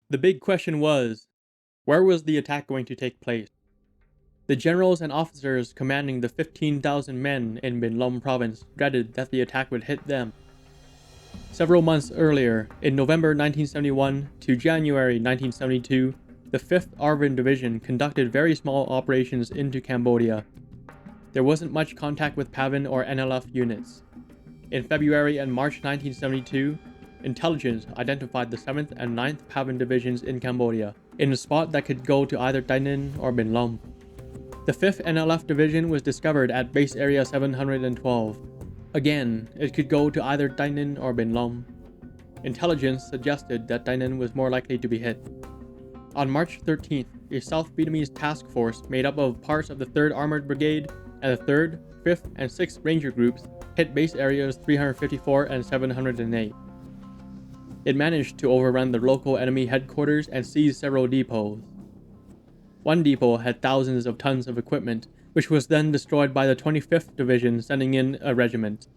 The big question was, where was the attack going to take place? The generals and officers commanding the 15,000 men in Bình Long province dreaded that the attack would hit them. Several months earlier, in November 1971 to January 1972, the 5th ARVN Division conducted very small operations into Cambodia. There wasn't much contact with PAVN or NLF units. In February and March 1972, intelligence identified the 7th and 9th PAVN Divisions in Cambodia, in a spot that could go to either Dai Ninh or Bình Long. The 5th NLF Division was discovered at Base Area 712. Again, it could go to either Dai Ninh or Bình Long. Intelligence suggested that Dai Ninh was more likely to be hit. On March 13th, a South Vietnamese task force made up of parts of the 3rd Armored Brigade and the 3rd, 5th, and 6th Ranger Groups hit base areas 354 and 708. It managed to overrun the local enemy headquarters and seize several depots. One depot had thousands of tons of equipment, which was then destroyed by the 25th Division sending in a regiment.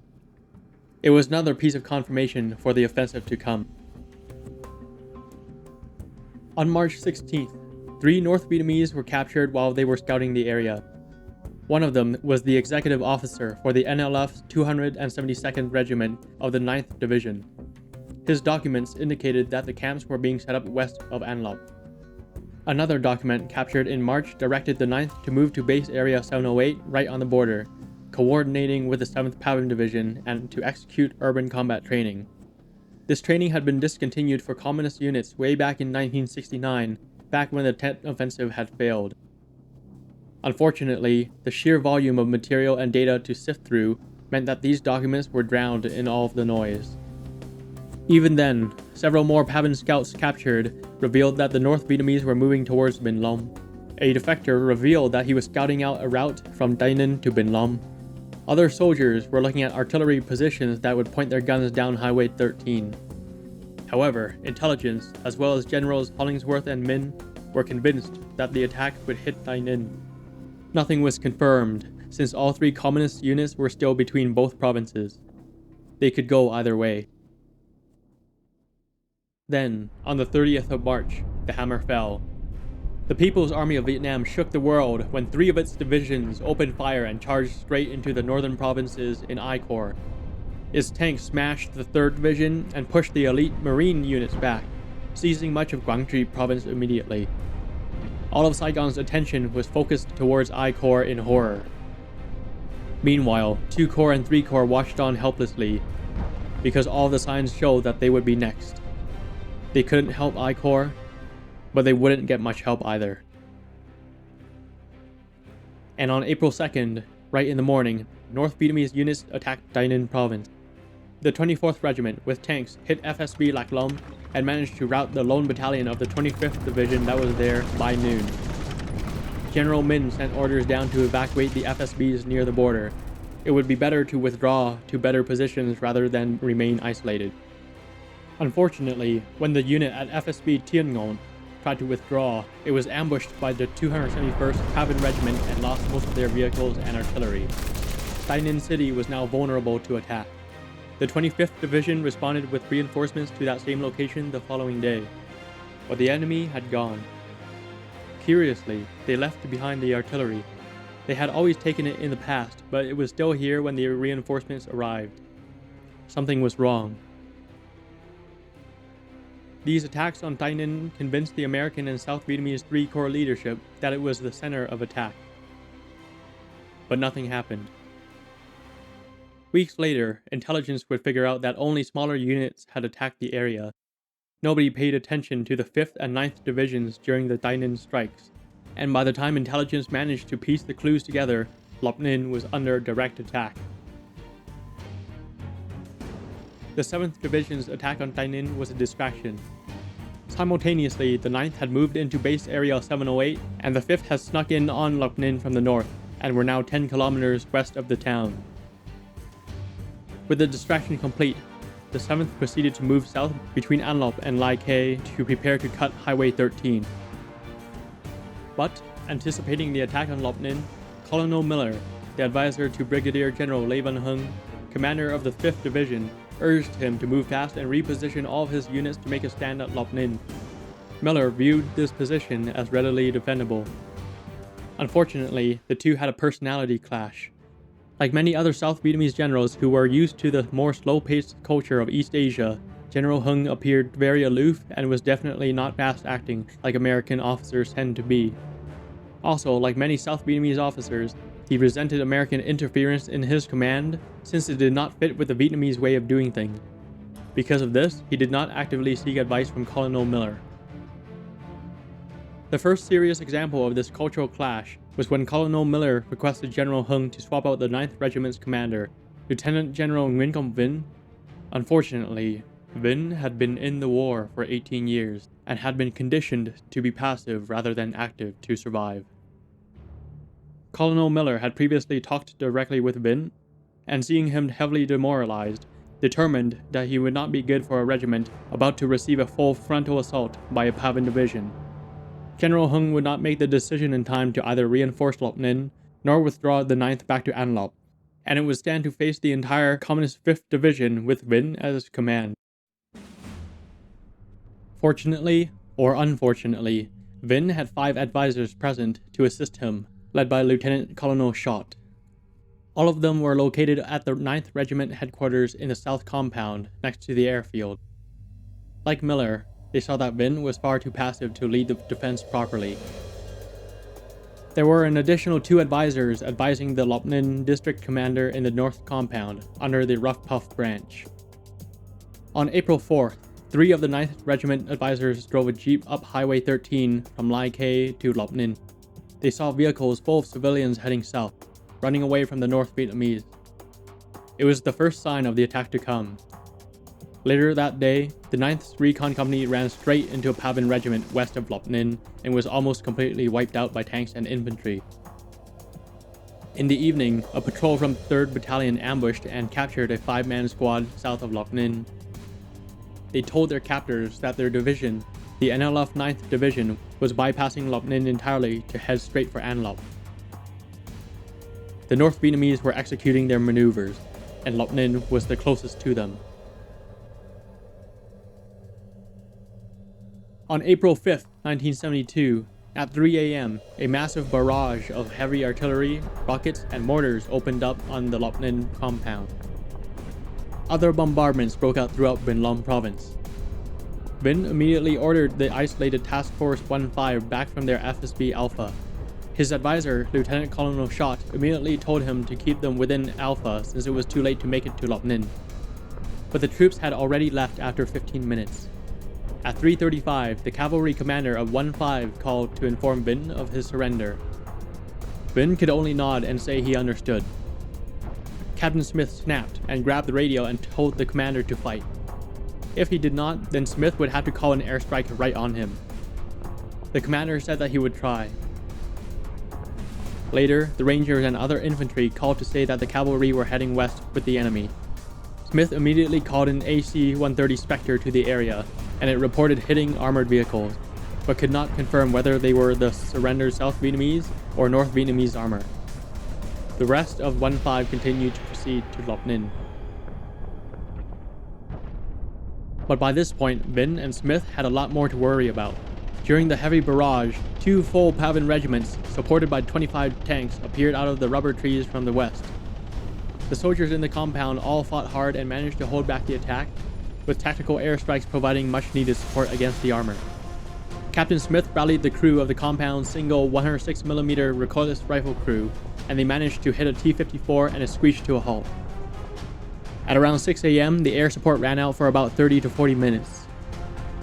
It was another piece of confirmation for the offensive to come. On March 16th, 3 North Vietnamese were captured while they were scouting the area. One of them was the executive officer for the NLF's 272nd Regiment of the 9th Division. His documents indicated that the camps were being set up west of An Loc. Another document captured in March directed the 9th to move to Base Area 708 right on the border, coordinating with the 7th PAVN Division and to execute urban combat training. This training had been discontinued for communist units way back in 1969, back when the Tet Offensive had failed. Unfortunately, the sheer volume of material and data to sift through meant that these documents were drowned in all of the noise. Even then, several more PAVN scouts captured revealed that the North Vietnamese were moving towards Binh Long. A defector revealed that he was scouting out a route from Dai Ninh to Binh Long. Other soldiers were looking at artillery positions that would point their guns down Highway 13. However, intelligence, as well as Generals Hollingsworth and Min, were convinced that the attack would hit Dai Ninh. Nothing was confirmed, since all 3 communist units were still between both provinces. They could go either way. Then, on the 30th of March, the hammer fell. The People's Army of Vietnam shook the world when 3 of its divisions opened fire and charged straight into the northern provinces in I Corps. Its tanks smashed the 3rd Division and pushed the elite Marine units back, seizing much of Quảng Trị province immediately. All of Saigon's attention was focused towards I Corps in horror. Meanwhile, 2 Corps and 3 Corps watched on helplessly, because all the signs showed that they would be next. They couldn't help I Corps, but they wouldn't get much help either. And on April 2nd, right in the morning, North Vietnamese units attacked Dai Ninh province. The 24th Regiment, with tanks, hit FSB Lac Long and managed to rout the lone battalion of the 25th Division that was there by noon. General Min sent orders down to evacuate the FSBs near the border. It would be better to withdraw to better positions rather than remain isolated. Unfortunately, when the unit at FSB Tiên Ngon tried to withdraw, it was ambushed by the 271st PAVN Regiment and lost most of their vehicles and artillery. Dai Ninh City was now vulnerable to attack. The 25th Division responded with reinforcements to that same location the following day, but the enemy had gone. Curiously, they left behind the artillery. They had always taken it in the past, but it was still here when the reinforcements arrived. Something was wrong. These attacks on Dai Ninh convinced the American and South Vietnamese 3 Corps leadership that it was the center of attack. But nothing happened. Weeks later, intelligence would figure out that only smaller units had attacked the area. Nobody paid attention to the 5th and 9th Divisions during the Dai Ninh strikes, and by the time intelligence managed to piece the clues together, Loc Ninh was under direct attack. The 7th Division's attack on Dai Ninh was a distraction. Simultaneously, the 9th had moved into Base Area 708, and the 5th had snuck in on Loc Ninh from the north, and were now 10 kilometers west of the town. With the distraction complete, the 7th proceeded to move south between An Loc and Lai Khe to prepare to cut Highway 13. But, anticipating the attack on Loc Ninh, Colonel Miller, the advisor to Brigadier General Lê Văn Hưng, commander of the 5th Division, urged him to move fast and reposition all of his units to make a stand at Loc Ninh. Miller viewed this position as readily defendable. Unfortunately, the two had a personality clash. Like many other South Vietnamese generals who were used to the more slow-paced culture of East Asia, General Hung appeared very aloof and was definitely not fast-acting like American officers tend to be. Also, like many South Vietnamese officers, he resented American interference in his command since it did not fit with the Vietnamese way of doing things. Because of this, he did not actively seek advice from Colonel Miller. The first serious example of this cultural clash was when Colonel Miller requested General Hung to swap out the 9th Regiment's commander, Lieutenant General Nguyen Vinh. Unfortunately, Vinh had been in the war for 18 years and had been conditioned to be passive rather than active to survive. Colonel Miller had previously talked directly with Vinh, and seeing him heavily demoralized, determined that he would not be good for a regiment about to receive a full frontal assault by a ARVN Division. General Hung would not make the decision in time to either reinforce Loc Ninh nor withdraw the 9th back to An Loc, and it would stand to face the entire Communist 5th Division with Vinh as command. Fortunately, or unfortunately, Vinh had 5 advisors present to assist him, led by Lieutenant Colonel Schott. All of them were located at the 9th Regiment headquarters in the South Compound, next to the airfield. Like Miller, they saw that Vinh was far too passive to lead the defense properly. There were an additional 2 advisors advising the Loc Ninh district commander in the North Compound, under the Rough Puff branch. On April 4th, 3 of the 9th Regiment advisors drove a jeep up Highway 13 from Lai Khe to Loc Ninh. They saw vehicles full of civilians heading south, running away from the North Vietnamese. It was the first sign of the attack to come. Later that day, the 9th Recon Company ran straight into a ARVN regiment west of Loc Ninh and was almost completely wiped out by tanks and infantry. In the evening, a patrol from 3rd Battalion ambushed and captured a 5-man squad south of Loc Ninh. They told their captors that their division, the NLF 9th Division, was bypassing Loc Ninh entirely to head straight for An Loc. The North Vietnamese were executing their maneuvers, and Loc Ninh was the closest to them. On April 5, 1972, at 3 a.m., a massive barrage of heavy artillery, rockets, and mortars opened up on the Loc Ninh compound. Other bombardments broke out throughout Binh Long province. Vinh immediately ordered the isolated Task Force 1-5 back from their FSB Alpha. His advisor, Lieutenant Colonel Schott, immediately told him to keep them within Alpha since it was too late to make it to Loc Ninh. But the troops had already left after 15 minutes. At 3:35, the cavalry commander of 1-5 called to inform Vinh of his surrender. Vinh could only nod and say he understood. Captain Smith snapped and grabbed the radio and told the commander to fight. If he did not, then Smith would have to call an airstrike right on him. The commander said that he would try. Later, the Rangers and other infantry called to say that the cavalry were heading west with the enemy. Smith immediately called an AC-130 Spectre to the area, and it reported hitting armored vehicles, but could not confirm whether they were the surrendered South Vietnamese or North Vietnamese armor. The rest of 1-5 continued to proceed to Loc Ninh. But by this point, Vinh and Smith had a lot more to worry about. During the heavy barrage, 2 full ARVN regiments, supported by 25 tanks, appeared out of the rubber trees from the west. The soldiers in the compound all fought hard and managed to hold back the attack, with tactical airstrikes providing much-needed support against the armor. Captain Smith rallied the crew of the compound's single 106mm recoilless rifle crew, and they managed to hit a T-54 and it screeched to a halt. At around 6 a.m., the air support ran out for about 30 to 40 minutes.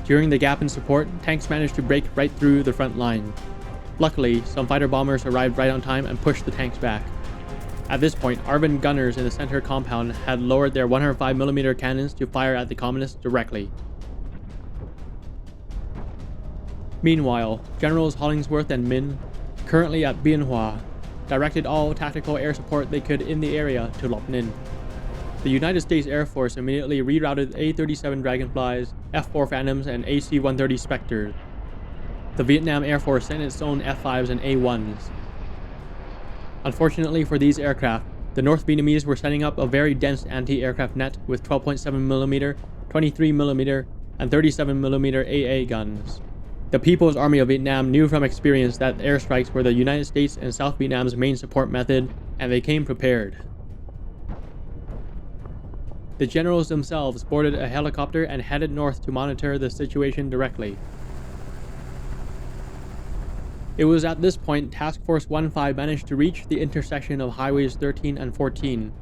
During the gap in support, tanks managed to break right through the front line. Luckily, some fighter bombers arrived right on time and pushed the tanks back. At this point, ARVN gunners in the center compound had lowered their 105mm cannons to fire at the communists directly. Meanwhile, Generals Hollingsworth and Minh, currently at Bien Hoa, directed all tactical air support they could in the area to Loc Ninh. The United States Air Force immediately rerouted A-37 Dragonflies, F-4 Phantoms, and AC-130 Spectres. The Vietnam Air Force sent its own F-5s and A-1s. Unfortunately for these aircraft, the North Vietnamese were setting up a very dense anti-aircraft net with 12.7mm, 23mm, and 37mm AA guns. The People's Army of Vietnam knew from experience that airstrikes were the United States and South Vietnam's main support method, and they came prepared. The generals themselves boarded a helicopter and headed north to monitor the situation directly. It was at this point Task Force 1-5 managed to reach the intersection of Highways 13 and 14.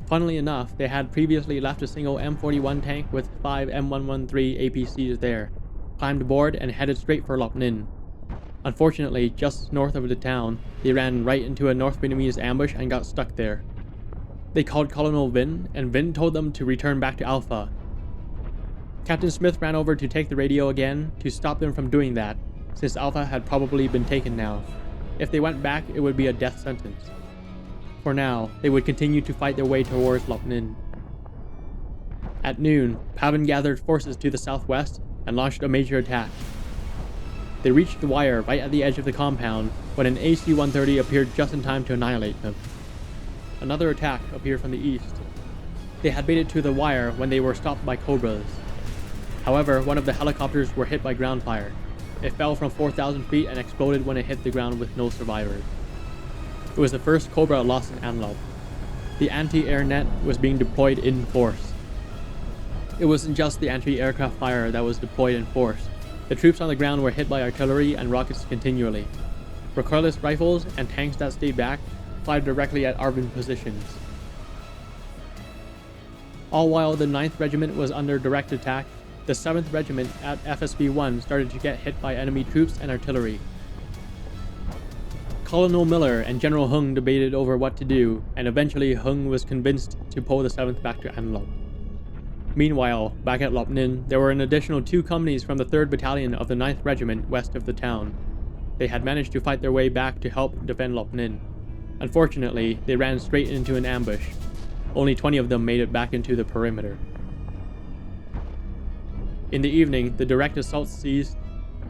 Funnily enough, they had previously left a single M41 tank with 5 M113 APCs there, climbed aboard and headed straight for Loc Ninh. Unfortunately, just north of the town, they ran right into a North Vietnamese ambush and got stuck there. They called Colonel Vinh, and Vinh told them to return back to Alpha. Captain Smith ran over to take the radio again to stop them from doing that, since Alpha had probably been taken now. If they went back, it would be a death sentence. For now, they would continue to fight their way towards Loc Ninh. At noon, PAVN gathered forces to the southwest and launched a major attack. They reached the wire right at the edge of the compound when an AC-130 appeared just in time to annihilate them. Another attack appeared from the east. They had made it to the wire when they were stopped by Cobras. However, one of the helicopters were hit by ground fire. It fell from 4,000 feet and exploded when it hit the ground with no survivors. It was the first Cobra lost in An Loc. The anti-air net was being deployed in force. It wasn't just the anti-aircraft fire that was deployed in force. The troops on the ground were hit by artillery and rockets continually. Recoilless rifles and tanks that stayed back fired directly at ARVN positions. All while the 9th Regiment was under direct attack, the 7th Regiment at FSB-1 started to get hit by enemy troops and artillery. Colonel Miller and General Hung debated over what to do, and eventually Hung was convinced to pull the 7th back to An Loc. Meanwhile, back at Loc Ninh, there were an additional 2 companies from the 3rd Battalion of the 9th Regiment west of the town. They had managed to fight their way back to help defend Loc Ninh. Unfortunately, they ran straight into an ambush. Only 20 of them made it back into the perimeter. In the evening, the direct assault ceased,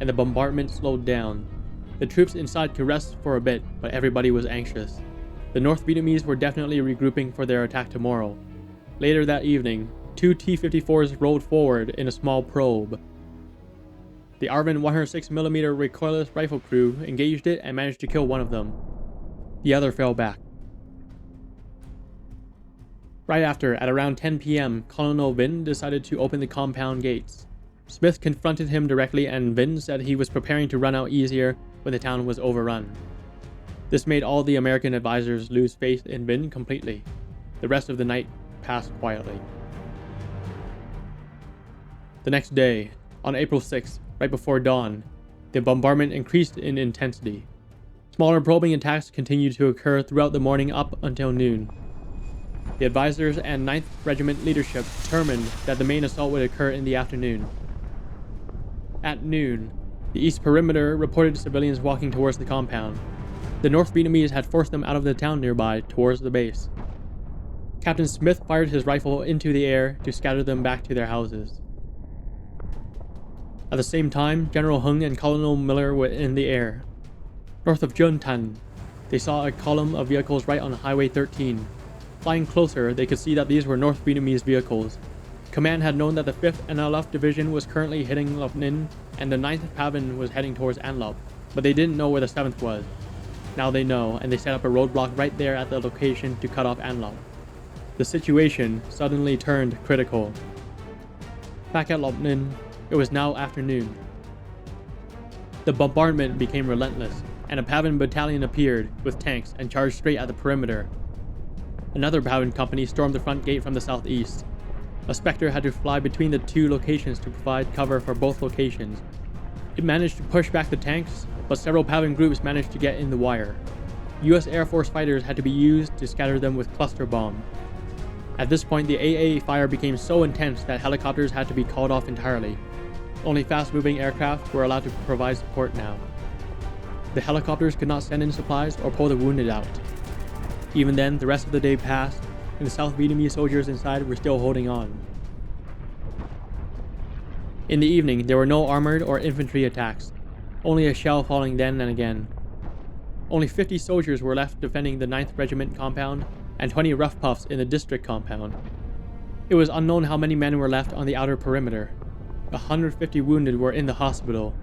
and the bombardment slowed down. The troops inside could rest for a bit, but everybody was anxious. The North Vietnamese were definitely regrouping for their attack tomorrow. Later that evening, 2 T-54s rolled forward in a small probe. The ARVN 106mm recoilless rifle crew engaged it and managed to kill one of them. The other fell back. Right after, at around 10 p.m., Colonel Vinh decided to open the compound gates. Smith confronted him directly, and Vinh said he was preparing to run out easier when the town was overrun. This made all the American advisors lose faith in Vinh completely. The rest of the night passed quietly. The next day, on April 6th, right before dawn, the bombardment increased in intensity. Smaller probing attacks continued to occur throughout the morning up until noon. The advisors and 9th Regiment leadership determined that the main assault would occur in the afternoon. At noon, the east perimeter reported civilians walking towards the compound. The North Vietnamese had forced them out of the town nearby towards the base. Captain Smith fired his rifle into the air to scatter them back to their houses. At the same time, General Hung and Colonel Miller were in the air. North of Juan Tan, they saw a column of vehicles right on Highway 13. Flying closer, they could see that these were North Vietnamese vehicles. Command had known that the 5th NLF Division was currently hitting Loc Ninh, and the 9th PAVN was heading towards An Loc, but they didn't know where the 7th was. Now they know, and they set up a roadblock right there at the location to cut off An Loc. The situation suddenly turned critical. Back at Loc Ninh, it was now afternoon. The bombardment became relentless, and a PAVN battalion appeared with tanks and charged straight at the perimeter. Another PAVN company stormed the front gate from the southeast. A Spectre had to fly between the 2 locations to provide cover for both locations. It managed to push back the tanks, but several PAVN groups managed to get in the wire. US Air Force fighters had to be used to scatter them with cluster bombs. At this point, the AA fire became so intense that helicopters had to be called off entirely. Only fast-moving aircraft were allowed to provide support now. The helicopters could not send in supplies or pull the wounded out. Even then, the rest of the day passed, and the South Vietnamese soldiers inside were still holding on. In the evening, there were no armored or infantry attacks, only a shell falling then and again. Only 50 soldiers were left defending the 9th Regiment compound, and 20 rough puffs in the district compound. It was unknown how many men were left on the outer perimeter. 150 wounded were in the hospital.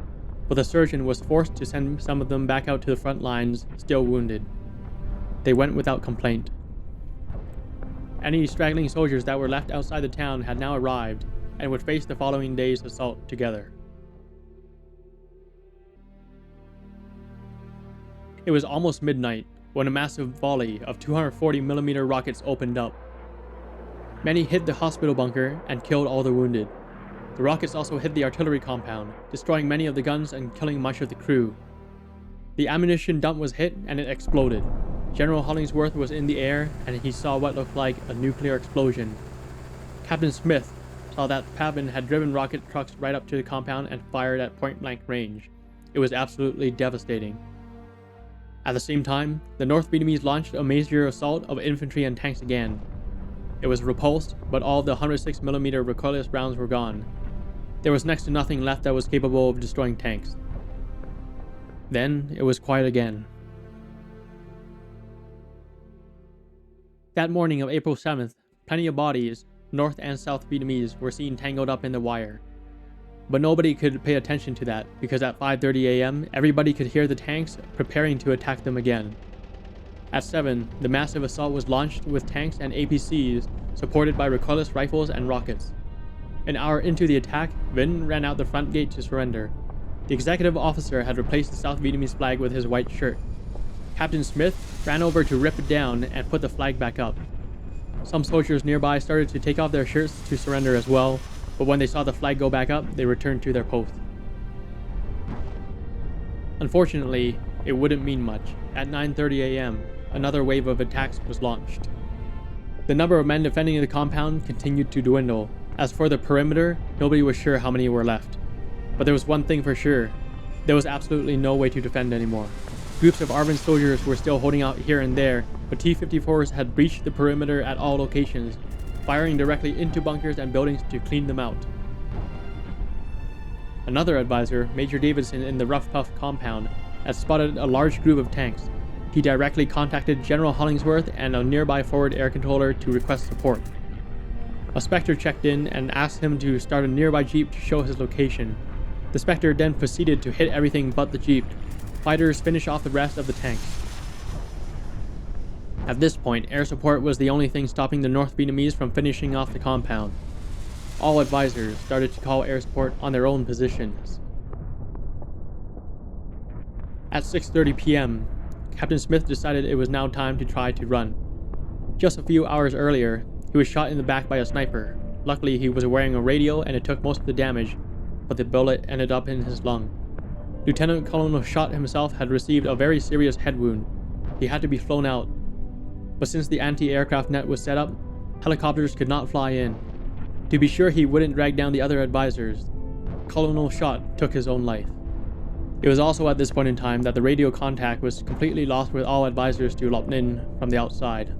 but the surgeon was forced to send some of them back out to the front lines, still wounded. They went without complaint. Any straggling soldiers that were left outside the town had now arrived and would face the following day's assault together. It was almost midnight when a massive volley of 240mm rockets opened up. Many hit the hospital bunker and killed all the wounded. The rockets also hit the artillery compound, destroying many of the guns and killing much of the crew. The ammunition dump was hit and it exploded. General Hollingsworth was in the air and he saw what looked like a nuclear explosion. Captain Smith saw that Pavin had driven rocket trucks right up to the compound and fired at point-blank range. It was absolutely devastating. At the same time, the North Vietnamese launched a major assault of infantry and tanks again. It was repulsed, but all of the 106mm recoilless rounds were gone. There was next to nothing left that was capable of destroying tanks. Then it was quiet again. That morning of April 7th, plenty of bodies, North and South Vietnamese, were seen tangled up in the wire. But nobody could pay attention to that because at 5:30 a.m. everybody could hear the tanks preparing to attack them again. At 7, the massive assault was launched with tanks and APCs supported by recoilless rifles and rockets. An hour into the attack, Vinh ran out the front gate to surrender. The executive officer had replaced the South Vietnamese flag with his white shirt. Captain Smith ran over to rip it down and put the flag back up. Some soldiers nearby started to take off their shirts to surrender as well, but when they saw the flag go back up, they returned to their post. Unfortunately, it wouldn't mean much. At 9:30 a.m., another wave of attacks was launched. The number of men defending the compound continued to dwindle. As for the perimeter, nobody was sure how many were left. But there was one thing for sure. There was absolutely no way to defend anymore. Groups of ARVN soldiers were still holding out here and there, but T-54s had breached the perimeter at all locations, firing directly into bunkers and buildings to clean them out. Another advisor, Major Davidson in the Rough Puff compound, had spotted a large group of tanks. He directly contacted General Hollingsworth and a nearby forward air controller to request support. A Spectre checked in and asked him to start a nearby jeep to show his location. The Spectre then proceeded to hit everything but the jeep. Fighters finished off the rest of the tanks. At this point, air support was the only thing stopping the North Vietnamese from finishing off the compound. All advisors started to call air support on their own positions. At 6:30 p.m., Captain Smith decided it was now time to try to run. Just a few hours earlier, he was shot in the back by a sniper. Luckily, he was wearing a radio and it took most of the damage, but the bullet ended up in his lung. Lieutenant Colonel Schott himself had received a very serious head wound. He had to be flown out. But since the anti-aircraft net was set up, helicopters could not fly in. To be sure he wouldn't drag down the other advisors, Colonel Schott took his own life. It was also at this point in time that the radio contact was completely lost with all advisors to Loc Ninh from the outside.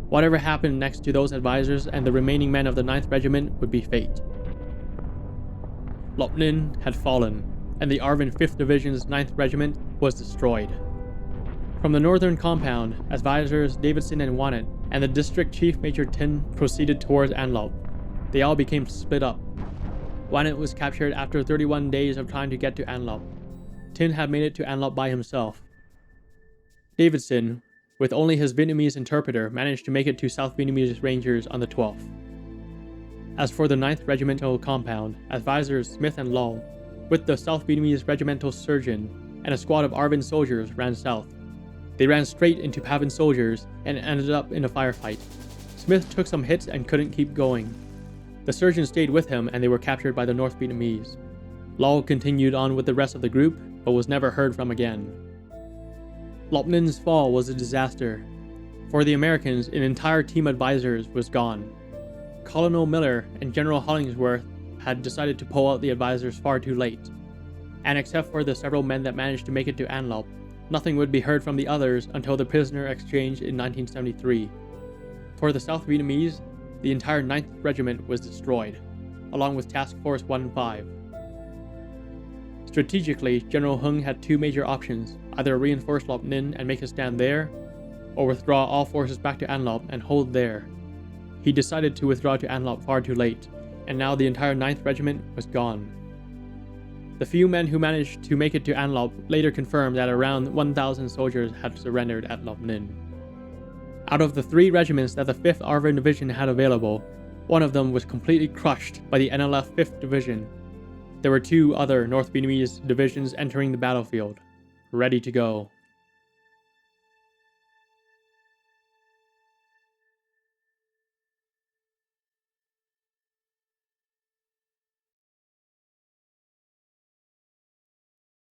Whatever happened next to those advisors and the remaining men of the 9th Regiment would be fate. Loc Ninh had fallen, and the ARVN 5th Division's 9th Regiment was destroyed. From the northern compound, advisors Davidson and Nguyen and the District Chief Major Tin proceeded towards An Loc. They all became split up. Nguyen was captured after 31 days of trying to get to An Loc. Tin had made it to An Loc by himself. Davidson, with only his Vietnamese interpreter, managed to make it to South Vietnamese Rangers on the 12th. As for the 9th Regimental compound, advisors Smith and Law, with the South Vietnamese Regimental Surgeon and a squad of ARVN soldiers, ran south. They ran straight into Pavin soldiers and ended up in a firefight. Smith took some hits and couldn't keep going. The surgeon stayed with him and they were captured by the North Vietnamese. Law continued on with the rest of the group, but was never heard from again. Loc Ninh's fall was a disaster. For the Americans, an entire team of advisors was gone. Colonel Miller and General Hollingsworth had decided to pull out the advisors far too late. And except for the several men that managed to make it to An Loc, nothing would be heard from the others until the prisoner exchange in 1973. For the South Vietnamese, the entire 9th Regiment was destroyed, along with Task Force 1-5. Strategically, General Hung had two major options: either reinforce Loc Ninh and make a stand there, or withdraw all forces back to An Loc and hold there. He decided to withdraw to An Loc far too late, and now the entire 9th Regiment was gone. The few men who managed to make it to An Loc later confirmed that around 1,000 soldiers had surrendered at Loc Ninh. Out of the 3 regiments that the 5th ARVN Division had available, one of them was completely crushed by the NLF 5th Division. There were 2 other North Vietnamese divisions entering the battlefield, ready to go.